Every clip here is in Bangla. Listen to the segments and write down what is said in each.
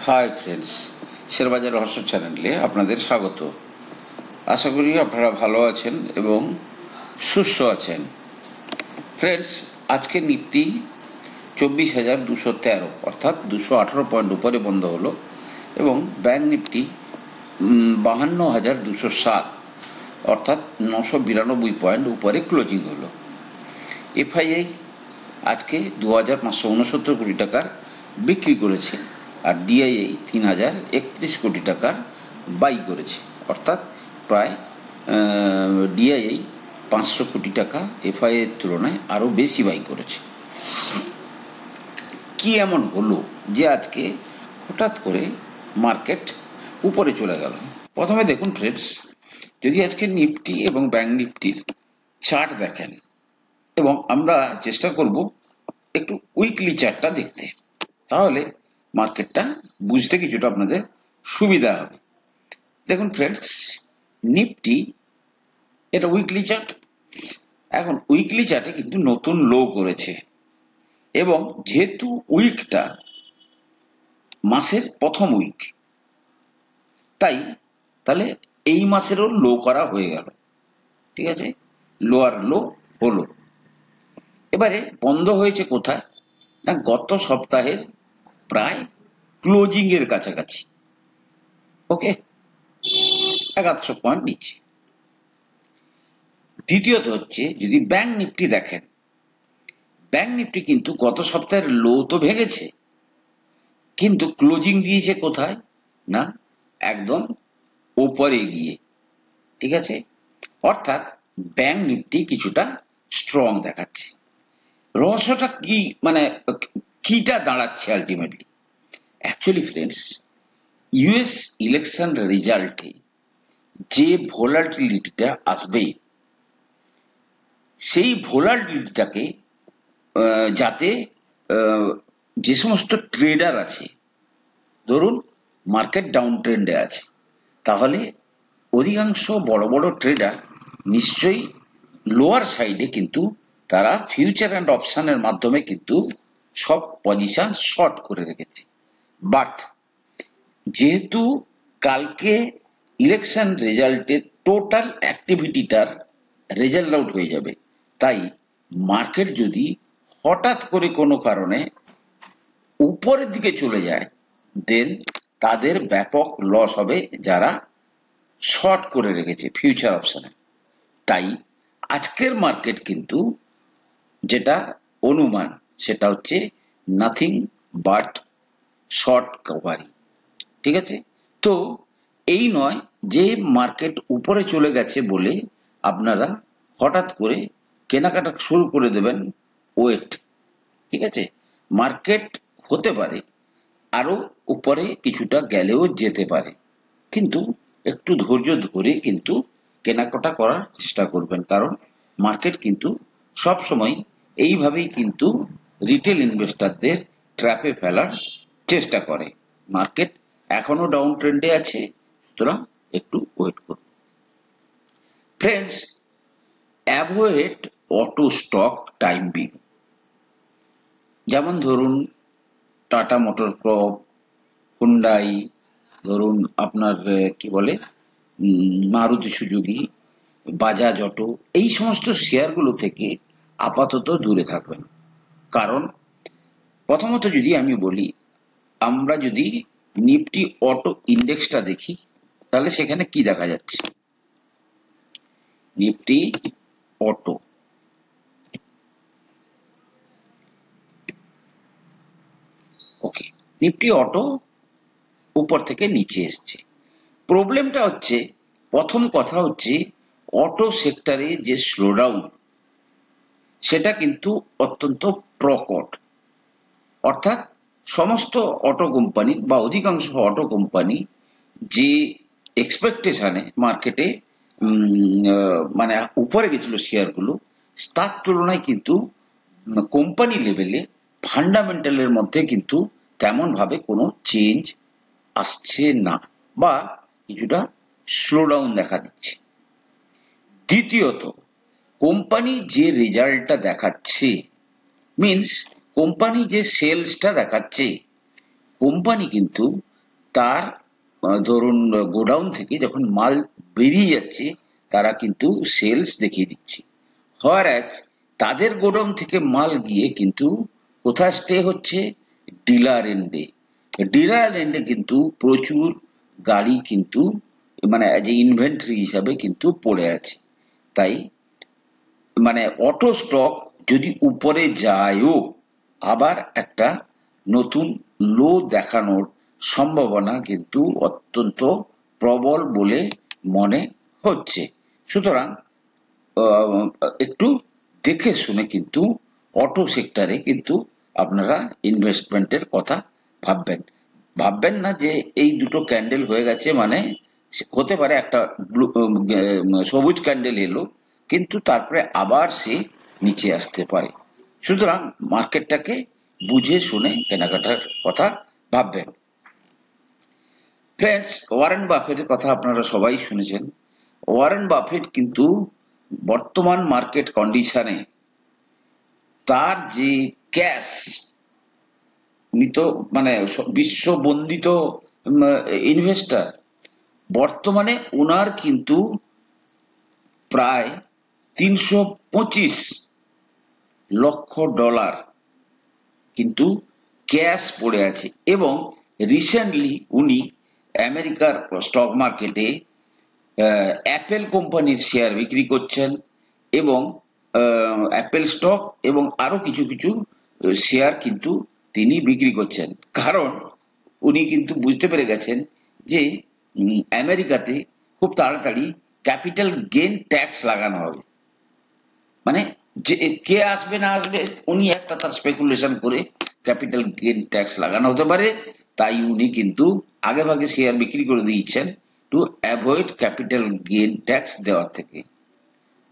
হাই ফ্রেন্ডস, শেয়ারবাজার রহস্য চ্যানেলে আপনাদের স্বাগত। আশা করি আপনারা ভালো আছেন এবং সুস্থ আছেন। ফ্রেন্ডস, আজকে নিফটি 24,213 অর্থাৎ 218 পয়েন্ট উপরে বন্ধ হলো এবং ব্যাংক নিফটি 52,207 অর্থাৎ 992 পয়েন্ট উপরে ক্লোজিং হলো। এফআইআই আজকে 2,569 কোটি টাকার বিক্রি করেছে আর ডিআইআই 3,031 কোটি টাকার বাই করেছে, অর্থাৎ প্রায় ডিআইআই 500 কোটি টাকা এফআইআই এর তুলনায় আরো বেশি বাই করেছে। কি এমন হলো যে আজকে হঠাৎ করে মার্কেট উপরে চলে গেল? প্রথমে দেখুন ফ্রেন্ডস, যদি আজকে নিফটি এবং ব্যাংক নিফটির চার্ট দেখেন, এবং আমরা চেষ্টা করব একটু উইকলি চার্টটা দেখতে, তাহলে মার্কেটটা বুঝতে কিছুটা আপনাদের সুবিধা হবে। দেখুন ফ্রেন্ডস, নিফটি এটা উইকলি চার্ট। এখন উইকলি চার্টে কিন্তু নতুন লো করেছে, এবং যেহেতু উইকটা মাসের প্রথম উইক, তাহলে এই মাসেরও লো করা হয়ে গেল। ঠিক আছে, লোয়ার লো হলো। এবারে বন্ধ হয়েছে কোথায় না, গত সপ্তাহের প্রায় ক্লোজিং এর কাছাকাছি। ওকে, 1100 পয়েন্ট নিচ্ছে। দ্বিতীয়ত হচ্ছে, যদি ব্যাংক নিফটি দেখেন, ব্যাংক নিফটি কিন্তু গত সপ্তাহের লো তো ভেঙেছে, কিন্তু ক্লোজিং দিয়েছে কোথায় না, একদম ওপরে গিয়ে। ঠিক আছে, অর্থাৎ ব্যাংক নিফটি কিছুটা স্ট্রং দেখাচ্ছে। রহস্যটা কি, মানে কিটা দাঁড়াচ্ছে ultimately? Actually friends, US election রেজাল্টে যে ভোলাটিলিটিটা আসবে, সেই ভোলাটিলিটিটাকে যাতে যে সমস্ত ট্রেডার আছে, ধরুন মার্কেট ডাউন ট্রেন্ডে আছে, তাহলে অধিকাংশ বড় বড় ট্রেডার নিশ্চয়ই লোয়ার সাইডে কিন্তু তারা ফিউচার অ্যান্ড অপশনের মাধ্যমে কিন্তু সব পজিশন শর্ট করে রেখেছে। বাট যেহেতু কালকে ইলেকশন রেজাল্টের টোটাল অ্যাক্টিভিটিটার রেজাল্ট আউট হয়ে যাবে, তাই মার্কেট যদি হঠাৎ করে কোনো কারণে উপরের দিকে চলে যায়, দেন তাদের ব্যাপক লস হবে যারা শর্ট করে রেখেছে ফিউচার অপশনে। তাই আজকের মার্কেট কিন্তু যেটা অনুমান, সেটা হচ্ছে নাথিং বাট শর্ট কভারিং। ঠিক আছে, তো এই নয় যে মার্কেট উপরে চলে গেছে বলে আপনারা হঠাৎ করে কেনাকাটা শুরু করে দেবেন। ওয়েট, ঠিক আছে, মার্কেট হতে পারে আরো উপরে কিছুটা গেলেও যেতে পারে, কিন্তু একটু ধৈর্য ধরে কিন্তু কেনাকাটা করার চেষ্টা করবেন, কারণ মার্কেট কিন্তু সব সময় এইভাবেই কিন্তু রিটেল ইনভেস্টরদের ট্র্যাপে ফেলার চেষ্টা করে। মার্কেট এখনো ডাউন ট্রেন্ডে আছে, সুতরাং একটু ওয়েট করুন। Friends, avoid auto stock time being. যেমন ধরুন টাটা মোটর ক্রপ, হুন্ডাই, ধরুন আপনার কি বলে মারুতি সুজুকি, বাজাজ অটো, এই সমস্ত শেয়ারগুলো থেকে আপাতত দূরে থাকবেন। কারণ প্রথমত যদি আমি বলি, আমরা যদি নিফটি অটো ইন্ডেক্সটা দেখি, তাহলে সেখানে কি দেখা যাচ্ছে, নিফটি অটো ওকে, নিফটি অটো উপর থেকে নিচে এসছে। প্রবলেমটা হচ্ছে, প্রথম কথা হচ্ছে অটো সেক্টরে যে স্লোডাউন, সেটা কিন্তু অত্যন্ত প্রকট। অর্থাৎ সমস্ত অটো কোম্পানি বা অধিকাংশ অটো কোম্পানি যে এক্সপেকটেশনে মার্কেটে মানে উপরে গেছিল শেয়ারগুলো, তার তুলনায় কিন্তু কোম্পানি লেভেলে ফান্ডামেন্টালের মধ্যে কিন্তু তেমন ভাবে কোনো চেঞ্জ আসছে না, বা কিছুটা স্লোডাউন দেখা দিচ্ছে। দ্বিতীয়ত, কোম্পানি যে রেজাল্টটা দেখাচ্ছে, মিনস কোম্পানি যে সেলসটা দেখাচ্ছে, কোম্পানি কিন্তু তার ধরুন গোডাউন থেকে যখন মাল বেরিয়ে যাচ্ছে তারা কিন্তু সেলস দেখিয়ে দিচ্ছে, হোয়ারএজ তাদের গোডাউন থেকে মাল গিয়ে কিন্তু কোথায় স্টে হচ্ছে, ডিলার এন্ডে। ডিলার এন্ডে কিন্তু প্রচুর গাড়ি কিন্তু মানে যে ইনভেন্টরি হিসাবে কিন্তু পড়ে আছে। তাই মানে অটো স্টক যদি উপরে যায়ও আবার একটা নতুন লো দেখানোর সম্ভাবনা কিন্তু অত্যন্ত প্রবল বলে মনে হচ্ছে। সুতরাং একটু দেখে শুনে কিন্তু অটো সেক্টরে কিন্তু আপনারা ইনভেস্টমেন্টের কথা ভাববেন। ভাববেন না যে এই দুটো ক্যান্ডেল হয়ে গেছে মানে হতে পারে একটা সবুজ ক্যান্ডেল এলো কিন্তু তারপরে আবার সে নিচে আসতে পারে। সুতরাং মার্কেটটাকে বুঝে শুনে কেনাকাটার কথা ভাববেন। ফ্রেন্ডস, ওয়ারেন বাফেটের কথা আপনারা সবাই শুনেছেন। ওয়ারেন বাফেট কিন্তু বর্তমান মার্কেট কন্ডিশনে তার যে ক্যাশ, উনি তো মানে বিশ্ব বন্দিত ইনভেস্টর, বর্তমানে ওনার কিন্তু প্রায় ৩২৫ লক্ষ ডলার কিন্তু ক্যাশ পড়ে আছে এবং রিসেন্টলি উনি আমেরিকার স্টক মার্কেটে অ্যাপেল কোম্পানির শেয়ার বিক্রি করছেন এবং অ্যাপেল স্টক এবং আরো কিছু কিছু শেয়ার কিন্তু তিনি বিক্রি করছেন, কারণ উনি কিন্তু বুঝতে পেরে গেছেন যে আমেরিকাতে খুব তাড়াতাড়ি ক্যাপিটাল গেইন ট্যাক্স লাগানো হবে। মানে যে কে আসবে না আসবে উনি একটা তার স্পেকুলেশন করে ক্যাপিটাল গেইন ট্যাক্স লাগানো হতে পারে, তাই উনি কিন্তু আগে ভাগে শেয়ার বিক্রি করে দিয়েছেন to avoid capital gain tax দেওয়ার থেকে।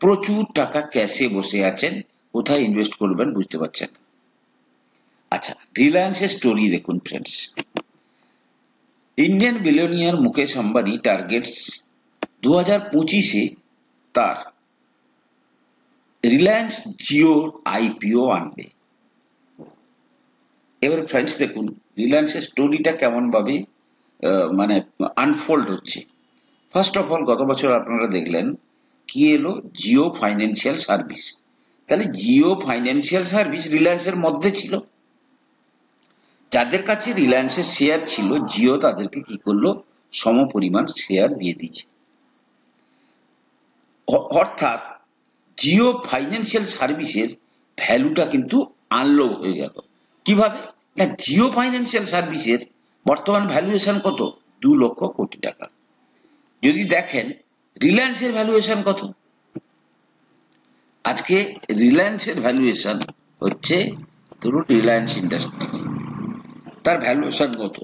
প্রচুর টাকা ক্যাশে বসে আছেন, কোথায় ইনভেস্ট করবেন বুঝতে পারছেন। আচ্ছা, রিলায়েন্সের স্টোরি দেখুন friends. Indian billionaire Mukesh Ambani targets 2025-এ তার রিলায়েন্স জিওর আইপিও আনবে। এবার ফ্রেন্ডস দেখুন রিলায়েন্সের স্টোরিটা কেমন ভাবে মানে আনফোল্ড হচ্ছে। ফার্স্ট অফ অল গত বছর আপনারা দেখলেন কি এলো, জিও ফাইন্যান্সিয়াল সার্ভিস। তাহলে জিও ফাইন্যান্সিয়াল সার্ভিস রিলায়েন্সের মধ্যে ছিল, যাদের কাছে রিলায়েন্সের শেয়ার ছিল জিও তাদেরকে কি করলো, সমপরিমাণ শেয়ার দিয়ে দিয়েছে। অর্থাৎ জিও ফাইন্যান্সিয়াল সার্ভিসের ভ্যালুটা কিন্তু আনলো হয়ে গেল। কিভাবে না, জিও ফাইন্যান্সিয়াল সার্ভিসের বর্তমান ভ্যালুয়েশন কত, 2 লক্ষ কোটি টাকা। যদি দেখেন রিলায়েন্সের ভ্যালুয়েশন কত, আজকে রিলায়েন্সের ভ্যালুয়েশন হচ্ছে ধরুন রিলায়েন্স ইন্ডাস্ট্রি, তার ভ্যালুয়েশন কত,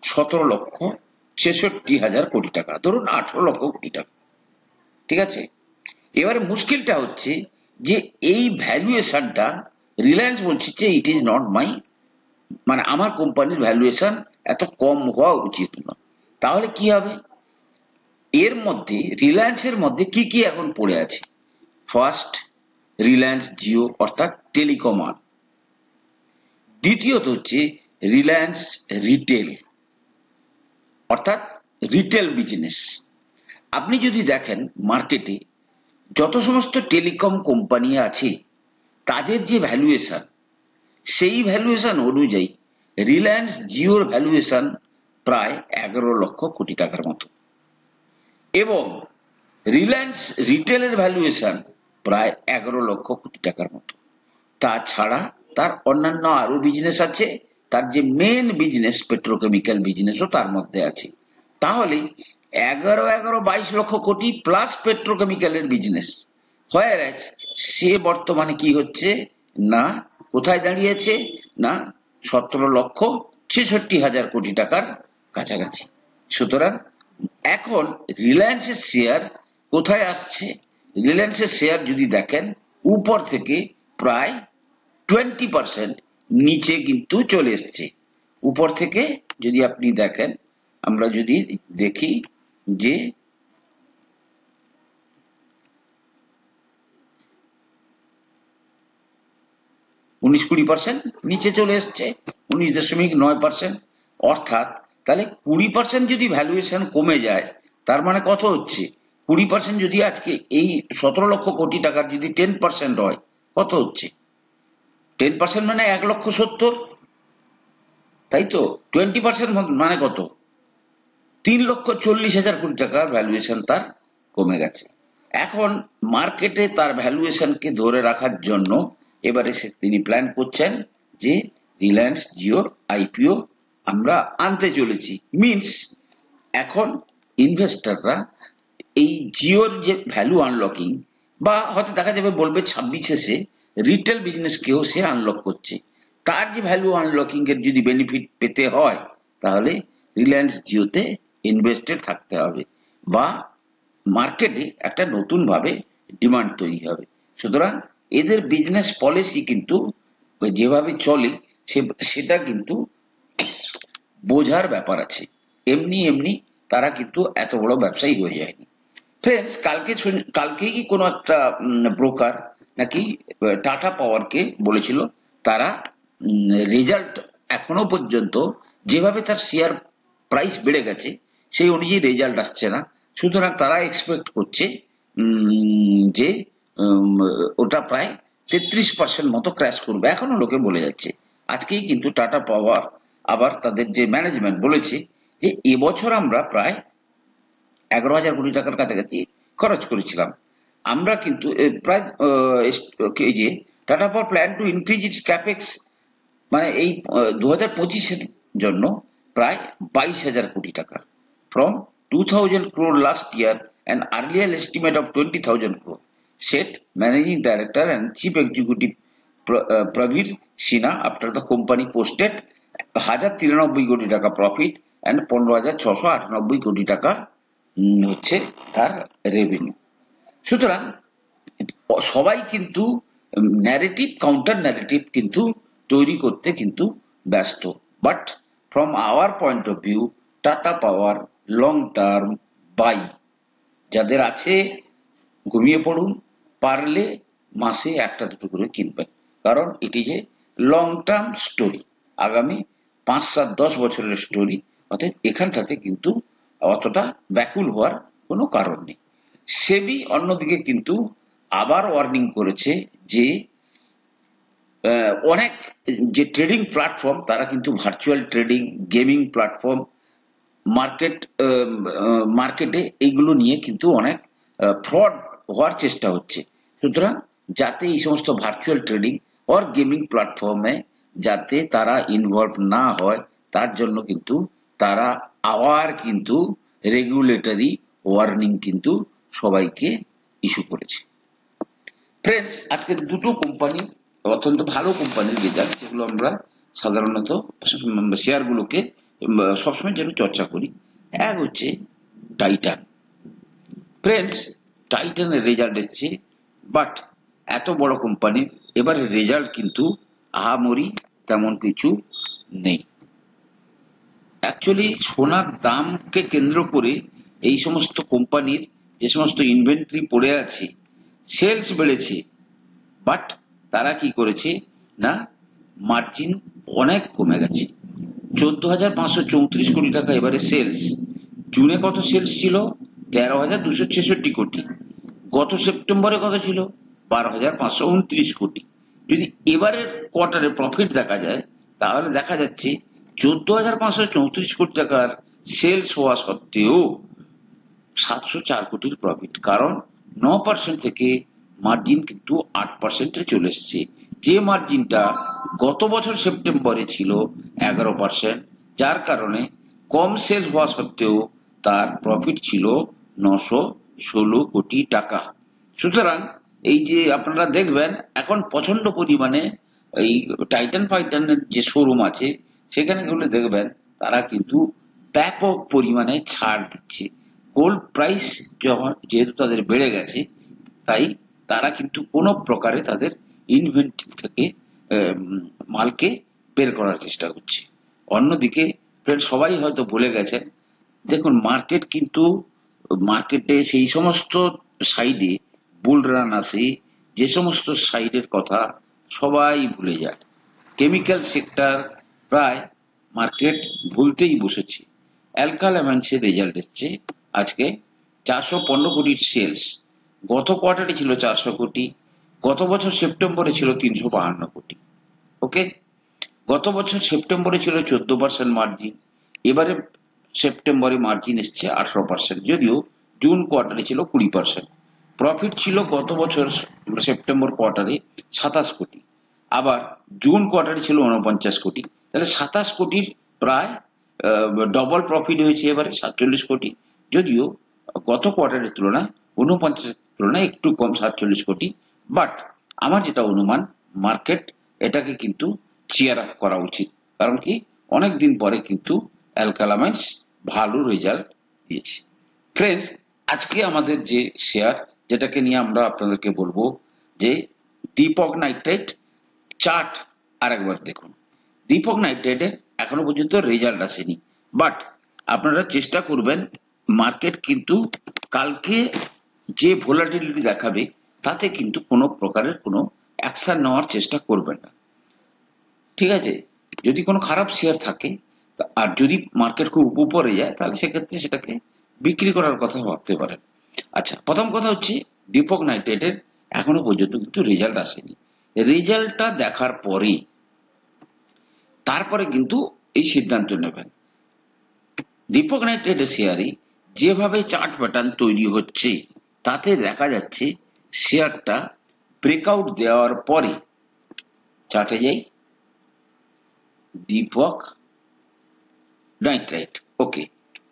17,66,000 কোটি টাকা, ধরুন 18 লক্ষ কোটি টাকা। ঠিক আছে, এবারে মুশকিলটা হচ্ছে যে এই ভ্যালুয়েশনটা রিলায়েন্স বলছে যে ইট ইজ নট মাই, মানে আমার কোম্পানির ভ্যালুয়েশন এত কম হওয়া উচিত নয়। তাহলে কি হবে, এর মধ্যে রিলায়েন্সের মধ্যে কি কি এখন পড়ে আছে। ফার্স্ট, রিলায়েন্স জিও অর্থাৎ টেলিকম আর্ম। দ্বিতীয়ত হচ্ছে রিলায়েন্স রিটেল অর্থাৎ রিটেল বিজনেস। আপনি যদি দেখেন মার্কেটে যত সমস্ত টেলিকম কোম্পানি আছে তাদের যে ভ্যালুয়েশন, সেই ভ্যালুয়েশন অনুযায়ী রিলায়েন্স জিওর ভ্যালুয়েশন প্রায় 11 লক্ষ কোটি টাকার মতো এবং রিলায়েন্স রিটেলের ভ্যালুয়েশন প্রায় 11 লক্ষ কোটি টাকার মতো। তাছাড়া তার অন্যান্য আরো বিজনেস আছে, তার যে মেন বিজনেস পেট্রোকেমিক্যাল বিজনেসও তার মধ্যে আছে। তাহলে 11 22 লক্ষ কোটি প্লাস পেট্রোকেমিক্যালের বিজনেস, হোয়ারএজ সে বর্তমানে কি হচ্ছে না, কোথায় দাঁড়িয়েছে না, 17,66,000 কোটি টাকার কাছাকাছি। সুতরাং এখন রিলায়েন্সের শেয়ার কোথায় আসছে, রিলায়েন্সের শেয়ার যদি দেখেন উপর থেকে প্রায় 20% নিচে কিন্তু চলে এসছে। উপর থেকে যদি আপনি দেখেন, আমরা যদি দেখি যে 19-20% নিচে চলে এসছে, 19.9%। অর্থাৎ তাহলে 20% যদি ভ্যালুয়েশন কমে যায়, তার মানে কত হচ্ছে? 20% যদি আজকে এই 17 লক্ষ কোটি টাকার যদি 10% হয়, কত হচ্ছে? 10% মানে 1,70,000, তাই তো? 20% মানে কত? 3,40,000 কোটি টাকার ভ্যালুয়েশন তার কমে গেছে। এখন মার্কেটে তার ভ্যালুয়েশনকে ধরে রাখার জন্য এবারে তিনি প্ল্যান করছেন যে রিলায়েন্স জিওর আইপিও আমরা আনতে চলেছি। মিনস এখন ইনভেস্টররা এই জিওর যে ভ্যালু আনলকিং, বা হয়তো দেখা যাবে বলবে 26 সে রিটেল বিজনেসকেও সে আনলক করছে, তার যে ভ্যালু আনলকিং এর যদি বেনিফিট পেতে হয়, তাহলে রিলায়েন্স জিওতে ইনভেস্টেড থাকতে হবে, বা মার্কেটে একটা নতুন ভাবে ডিমান্ড তৈরি হবে। সুতরাং এদের বিজনেস পলিসি কিন্তু যেভাবে চলে সেটা কিন্তু বোঝার ব্যাপার আছে। এমনি এমনি তারা কিন্তু এত বড় ব্যবসায়ী হয়ে যায়নি। ফ্রেন্ডস, কালকেই কি কোনো একটা ব্রোকার নাকি টাটা পাওয়ারকে বলেছিল তারা রেজাল্ট এখনো পর্যন্ত যেভাবে তার শেয়ার প্রাইস বেড়ে গেছে সেই অনুযায়ী রেজাল্ট আসছে না। সুতরাং তারা এক্সপেক্ট করছে যে ওটা প্রায় 33% মতো ক্র্যাশ করবে, এখনো লোকে বলে যাচ্ছে। আজকেই কিন্তু টাটা পাওয়ার আবার তাদের যে ম্যানেজমেন্ট বলেছে যে এবছর আমরা প্রায় 11,000 কোটি টাকার কাছাকাছি খরচ করেছিলাম। আমরা কিন্তু প্রায় এই যে tata power plan to increase it's capex, মানে এই 2025-এর জন্য প্রায় 22,000 কোটি টাকা, from 2,000 crore last year, an earlier estimate of 20,000 crore, said Managing Director and Chief Executive Pravir Sinha after the company posted 1,093 কোটি টাকা প্রফিট and 15,698 কোটি টাকা হচ্ছে তার রেভিনিউ। সুতরাং সবাই কিন্তু ন্যারেটিভ, কাউন্টার ন্যারেটিভ কিন্তু তৈরি করতে কিন্তু ব্যস্ত। But from our point of view, Tata Power long term buy. যাদের আছে ঘুমিয়ে পড়ুন, পারলে মাসে একটা দুটো করে কিনবেন, কারণ এটি যে লং টার্ম স্টোরি, আগামী 5, 7, 10 বছরের স্টোরি। অতএব এখানটাতে কিন্তু অতটা ব্যাকুল হওয়ার কোনো কারণ নেই। সেবি অন্যদিকে কিন্তু আবার ওয়ার্নিং করেছে যে অনেক যে ট্রেডিং প্ল্যাটফর্ম তারা কিন্তু ভার্চুয়াল ট্রেডিং, গেমিং প্ল্যাটফর্ম, মার্কেটে এইগুলো নিয়ে কিন্তু অনেক ফ্রড হওয়ার চেষ্টা হচ্ছে। সুতরাং যাতে এই সমস্ত ভার্চুয়াল ট্রেডিং অর গেমিং প্ল্যাটফর্মে যাতে তারা ইনভলভ না হয়, তার জন্য কিন্তু তারা আবার কিন্তু রেগুলেটরি ওয়ার্নিং কিন্তু সবাইকে ইস্যু করেছে। ফ্রেন্ডস, আজকে দুটো কোম্পানি, অত্যন্ত ভালো কোম্পানির রেজাল্ট, যেগুলো আমরা সাধারণত শেয়ারগুলোকে সবসময় যেন চর্চা করি। এক হচ্ছে টাইটান। ফ্রেন্ডস, টাইটানের রেজাল্ট এসছে, বাট এত বড় কোম্পানির এবারে রেজাল্ট কিন্তু আহামরি তেমন কিছু নেই। অ্যাকচুয়ালি সোনার দামকে কেন্দ্র করে এই সমস্ত কোম্পানির যে সমস্ত ইনভেন্টরি পড়ে আছে, সেলস বেড়েছে, বাট তারা কি করেছে না, মার্জিন অনেক কমে গেছে। 14,534 কোটি টাকা এবারে সেলস। জুনে কত সেলস ছিল? 13,266 কোটি। গত সেপ্টেম্বরে কত ছিল? 12,529 কোটি। যদি এবারের কোয়ার্টারে প্রফিট দেখা যায়, তাহলে দেখা যাচ্ছে 14,534 কোটি টাকার সেলস হওয়া সত্ত্বেও 704 কোটির প্রফিট। কারণ 9% থেকে মার্জিন কিন্তু 8%-এ চলে এসছে, যে মার্জিনটা গত বছর সেপ্টেম্বরে ছিল 11%, যার কারণে কম সেলস হওয়া সত্ত্বেও তার প্রফিট ছিল 916 কোটি টাকা। সুতরাং এই যে আপনারা দেখবেন এখন প্রচন্ড পরিমাণে এই টাইটান ফাইটানের যে শোরুম আছে সেখানে গেলে দেখবেন তারা কিন্তু ব্যাপক পরিমাণে ছাড় দিচ্ছে। গোল্ড প্রাইস যখন যেহেতু তাদের বেড়ে গেছে, তাই তারা কিন্তু কোনো প্রকারে তাদের ইনভেন্টরি থেকে মালকে বের করার চেষ্টা করছে। অন্যদিকে সবাই হয়তো বলে গেছেন, দেখুন মার্কেট কিন্তু মার্কেটে সেই সমস্ত সাইডে বুল রান আসে যে সমস্ত সাইডের কথা সবাই ভুলে যায়। কেমিক্যাল সেক্টর প্রায় মার্কেট ভুলতেই বসেছে। অ্যালকাল অ্যামাইন্সের রেজাল্ট এসছে আজকে 415 কোটির সেলস, গত কোয়ার্টারে ছিল 400 কোটি, গত বছর সেপ্টেম্বরে ছিল 352 কোটি। ওকে, গত বছর সেপ্টেম্বরে ছিল 14% মার্জিন, এবারে সেপ্টেম্বরে মার্জিন এসছে 18%, যদিও জুন কোয়ার্টারে ছিল 20%। প্রফিট ছিল গত বছর সেপ্টেম্বর কোয়ার্টারে 27 কোটি, আবার জুন কোয়ার্টারে ছিল 49 কোটি, তাহলে 27 কোটির প্রায় ডবল প্রফিট হয়েছে এবারে 47 কোটি, যদিও গত কোয়ার্টারের তুলনায় 49 তুলনায় একটু কম 47 কোটি। বাট আমার যেটা অনুমান, মার্কেট এটাকে কিন্তু চেয়ার আপ করা উচিত, কারণ কি অনেকদিন পরে কিন্তু অ্যালকালামাইন্স ভালো রেজাল্ট দিয়েছে। ফ্রেন্ডস, আজকে আমাদের যে শেয়ার, যেটাকে নিয়ে আমরা আপনাদেরকে বলবো যে দীপক নাইট্রেট চার্ট আরেকবার দেখুন। দীপক নাইট্রেটের এখনো পর্যন্ত রেজাল্ট আসেনি, বাট আপনারা চেষ্টা করবেন, মার্কেট কিন্তু কালকে যে ভোলাটিলিটি দেখাবে তাতে কিন্তু কোনো প্রকারের কোনো অ্যাকশন নেওয়ার চেষ্টা করবেন না, ঠিক আছে? যদি কোনো খারাপ শেয়ার থাকে আর যদি মার্কেট খুব উপরে যায়, তাহলে সেক্ষেত্রে সেটাকে বিক্রি করার কথা ভাবতে পারেন। আচ্ছা, প্রথম কথা হচ্ছে দীপক নাইট্রেটের এখনো পর্যন্ত কিন্তু রেজাল্ট আসেনি। রেজাল্টটা দেখার পরে তারপরে কিন্তু এই সিদ্ধান্ত নেবেন। দীপক নাইট্রেটের শেয়ারে যেভাবে চার্ট প্যাটার্ন তৈরি হচ্ছে তাতে দেখা যাচ্ছে শেয়ারটা ব্রেকআউট দেওয়ার পরে, চার্টে যাই, দীপক নাইট্রেট, ওকে,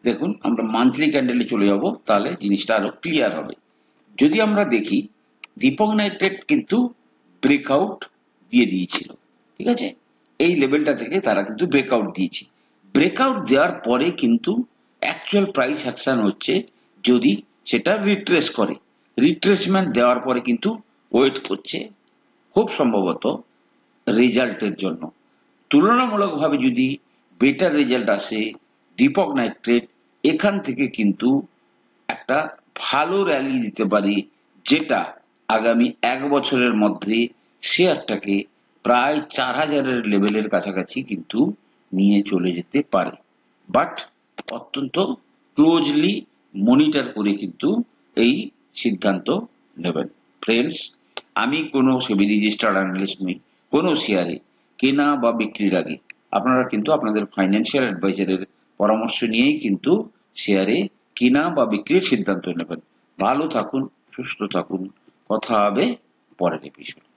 দেখুন আমরা মান্থলি ক্যান্ডেলে চলে যাব, তাহলে জিনিসটা আরো ক্লিয়ার হবে। যদি আমরা দেখি, দীপক নাইট্রেট কিন্তু ব্রেকআউট দিয়ে দিয়েছিল, ঠিক আছে? এই লেভেলটা থেকে তারা কিন্তু ব্রেকআউট দিয়েছে। ব্রেকআউট দেওয়ার পরে কিন্তু অ্যাকচুয়াল প্রাইস অ্যাকশন হচ্ছে যদি সেটা রিট্রেস করে। রিট্রেসমেন্ট দেওয়ার পরে কিন্তু ওয়েট করছে খুব সম্ভবত রেজাল্টের জন্য। তুলনামূলকভাবে যদি বেটার রেজাল্ট আসে দীপক নাইট্রেট এখান থেকে কিন্তু একটা ভালো র্যালি দিতে পারে, যেটা আগামী 1 বছরের মধ্যে শেয়ারটাকে প্রায় 4000-এর লেভেলের কাছাকাছি কিন্তু নিয়ে চলে যেতে পারে। বাট অত্যন্ত ক্লোজলি মনিটর করে কিন্তু এই সিদ্ধান্ত নেবেন। ফ্রেন্ডস, আমি কোনো সেবি রেজিস্টার্ড অ্যানালিস্ট নই। কোনো শেয়ারে কেনা বা বিক্রির আগে আপনারা কিন্তু আপনাদের ফাইন্যান্সিয়াল অ্যাডভাইজারের পরামর্শ নিয়েই কিন্তু শেয়ারে কেনা বা বিক্রির সিদ্ধান্ত নেবেন। ভালো থাকুন, সুস্থ থাকুন, কথা হবে পরের এপিসোডে।